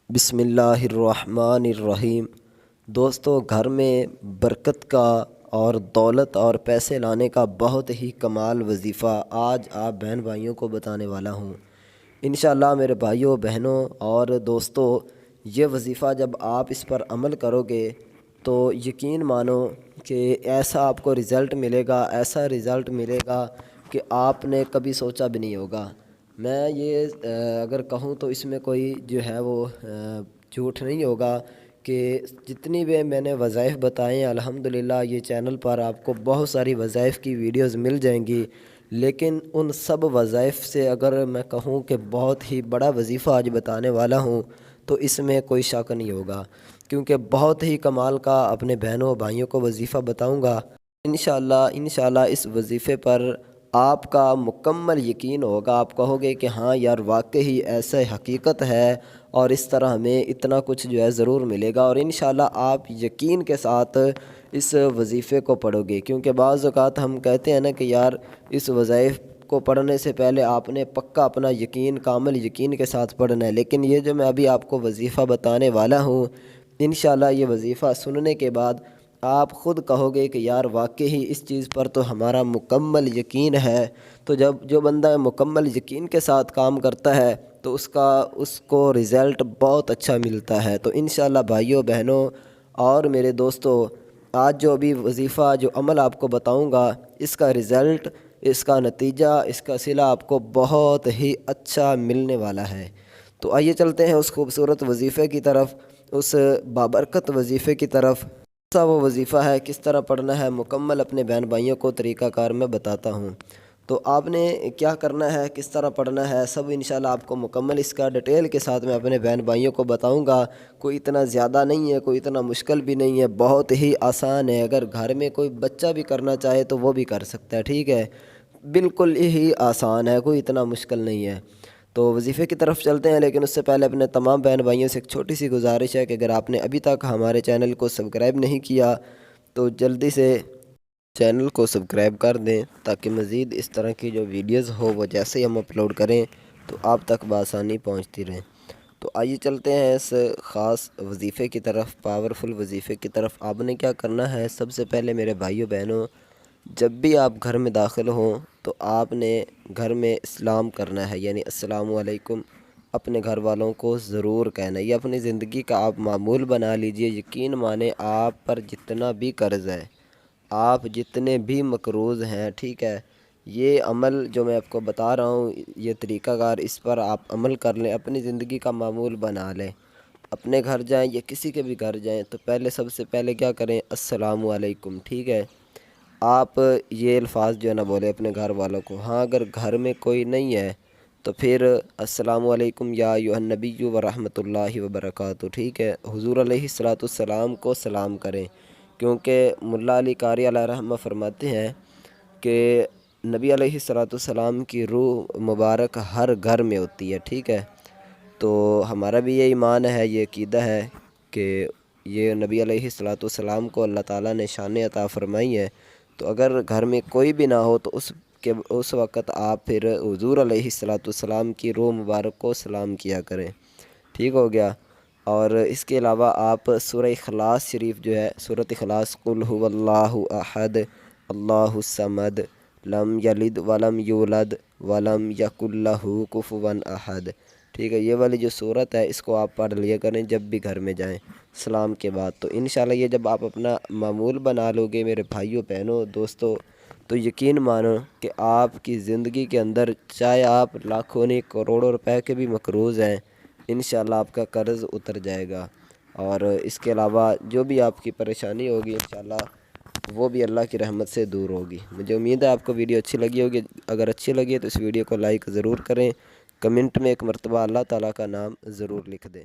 بسم اللہ الرحمن الرحیم۔ دوستو، گھر میں برکت کا اور دولت اور پیسے لانے کا بہت ہی کمال وظیفہ آج آپ بہن بھائیوں کو بتانے والا ہوں۔ انشاءاللہ میرے بھائیوں بہنوں اور دوستو، یہ وظیفہ جب آپ اس پر عمل کرو گے تو یقین مانو کہ ایسا آپ کو رزلٹ ملے گا، ایسا رزلٹ ملے گا کہ آپ نے کبھی سوچا بھی نہیں ہوگا۔ میں یہ اگر کہوں تو اس میں کوئی جو ہے وہ جھوٹ نہیں ہوگا کہ جتنی بھی میں نے وظائف بتائے ہیں، الحمدللہ یہ چینل پر آپ کو بہت ساری وظائف کی ویڈیوز مل جائیں گی، لیکن ان سب وظائف سے اگر میں کہوں کہ بہت ہی بڑا وظیفہ آج بتانے والا ہوں تو اس میں کوئی شک نہیں ہوگا، کیونکہ بہت ہی کمال کا اپنے بہنوں بھائیوں کو وظیفہ بتاؤں گا۔ انشاءاللہ اس وظیفے پر آپ کا مکمل یقین ہوگا، آپ کہو گے کہ ہاں یار واقعی ایسا حقیقت ہے اور اس طرح ہمیں اتنا کچھ جو ہے ضرور ملے گا، اور انشاءاللہ آپ یقین کے ساتھ اس وظیفے کو پڑھو گے، کیونکہ بعض اوقات ہم کہتے ہیں نا کہ یار اس وظائف کو پڑھنے سے پہلے آپ نے پکا اپنا یقین کامل یقین کے ساتھ پڑھنا ہے، لیکن یہ جو میں ابھی آپ کو وظیفہ بتانے والا ہوں، انشاءاللہ یہ وظیفہ سننے کے بعد آپ خود کہو گے کہ یار واقعی اس چیز پر تو ہمارا مکمل یقین ہے۔ تو جب جو بندہ مکمل یقین کے ساتھ کام کرتا ہے تو اس کو رزلٹ بہت اچھا ملتا ہے۔ تو انشاءاللہ بھائیوں بہنوں اور میرے دوستو، آج جو ابھی وظیفہ جو عمل آپ کو بتاؤں گا، اس کا رزلٹ، اس کا نتیجہ، اس کا صلہ آپ کو بہت ہی اچھا ملنے والا ہے۔ تو آئیے چلتے ہیں اس خوبصورت وظیفے کی طرف، اس بابرکت وظیفے کی طرف۔ سا وہ وظیفہ ہے، کس طرح پڑھنا ہے، مکمل اپنے بہن بھائیوں کو طریقہ کار میں بتاتا ہوں۔ تو آپ نے کیا کرنا ہے، کس طرح پڑھنا ہے، سب انشاءاللہ آپ کو مکمل اس کا ڈیٹیل کے ساتھ میں اپنے بہن بھائیوں کو بتاؤں گا۔ کوئی اتنا زیادہ نہیں ہے، کوئی اتنا مشکل بھی نہیں ہے، بہت ہی آسان ہے۔ اگر گھر میں کوئی بچہ بھی کرنا چاہے تو وہ بھی کر سکتا ہے، ٹھیک ہے، بالکل ہی آسان ہے، کوئی اتنا مشکل نہیں ہے۔ تو وظیفے کی طرف چلتے ہیں، لیکن اس سے پہلے اپنے تمام بہن بھائیوں سے ایک چھوٹی سی گزارش ہے کہ اگر آپ نے ابھی تک ہمارے چینل کو سبسکرائب نہیں کیا تو جلدی سے چینل کو سبسکرائب کر دیں، تاکہ مزید اس طرح کی جو ویڈیوز ہو وہ جیسے ہی ہم اپلوڈ کریں تو آپ تک بآسانی پہنچتی رہیں۔ تو آئیے چلتے ہیں اس خاص وظیفے کی طرف، پاورفل وظیفے کی طرف۔ آپ نے کیا کرنا ہے، سب سے پہلے میرے بھائیوں بہنوں، جب بھی آپ گھر میں داخل ہوں تو آپ نے گھر میں اسلام کرنا ہے، یعنی السلام علیکم اپنے گھر والوں کو ضرور کہنا ہے۔ یہ اپنی زندگی کا آپ معمول بنا لیجئے۔ یقین مانیں آپ پر جتنا بھی قرض ہے، آپ جتنے بھی مقروض ہیں، ٹھیک ہے، یہ عمل جو میں آپ کو بتا رہا ہوں، یہ طریقہ کار، اس پر آپ عمل کر لیں، اپنی زندگی کا معمول بنا لیں۔ اپنے گھر جائیں یا کسی کے بھی گھر جائیں تو سب سے پہلے کیا کریں، السلام علیکم، ٹھیک ہے۔ آپ یہ الفاظ جو ہے نا بولے اپنے گھر والوں کو۔ ہاں اگر گھر میں کوئی نہیں ہے تو پھر السلام علیکم یا ایھا النبی ورحمۃ اللہ وبرکاتہ، ٹھیک ہے، حضور علیہ السلام کو سلام کریں، کیونکہ ملا علی قاری علیہ رحمہ فرماتے ہیں کہ نبی علیہ السلام کی روح مبارک ہر گھر میں ہوتی ہے، ٹھیک ہے۔ تو ہمارا بھی یہ ایمان ہے، یہ عقیدہ ہے کہ یہ نبی علیہ السلام کو اللہ تعالیٰ نے شان عطا فرمائی ہے۔ تو اگر گھر میں کوئی بھی نہ ہو تو اس وقت آپ پھر حضور علیہ السلام کی روح مبارک کو سلام کیا کریں، ٹھیک ہو گیا۔ اور اس کے علاوہ آپ سورہ اخلاص شریف جو ہے، سورۃ اخلاص، قل هو اللہ احد اللہ الصمد لم یلد ولم یولد ولم یکن لہ کفوا احد، ٹھیک ہے، یہ والی جو سورت ہے اس کو آپ پڑھ لیا کریں جب بھی گھر میں جائیں سلام کے بعد۔ تو انشاءاللہ یہ جب آپ اپنا معمول بنا لو گے میرے بھائیوں بہنوں دوستوں، تو یقین مانو کہ آپ کی زندگی کے اندر چاہے آپ لاکھوں نہیں کروڑوں روپے کے بھی مقروض ہیں، انشاءاللہ آپ کا قرض اتر جائے گا۔ اور اس کے علاوہ جو بھی آپ کی پریشانی ہوگی انشاءاللہ وہ بھی اللہ کی رحمت سے دور ہوگی۔ مجھے امید ہے آپ کو ویڈیو اچھی لگی ہوگی۔ اگر اچھی لگی ہے تو اس ویڈیو کو لائک ضرور کریں، کمنٹ میں ایک مرتبہ اللہ تعالیٰ کا نام ضرور لکھ دیں۔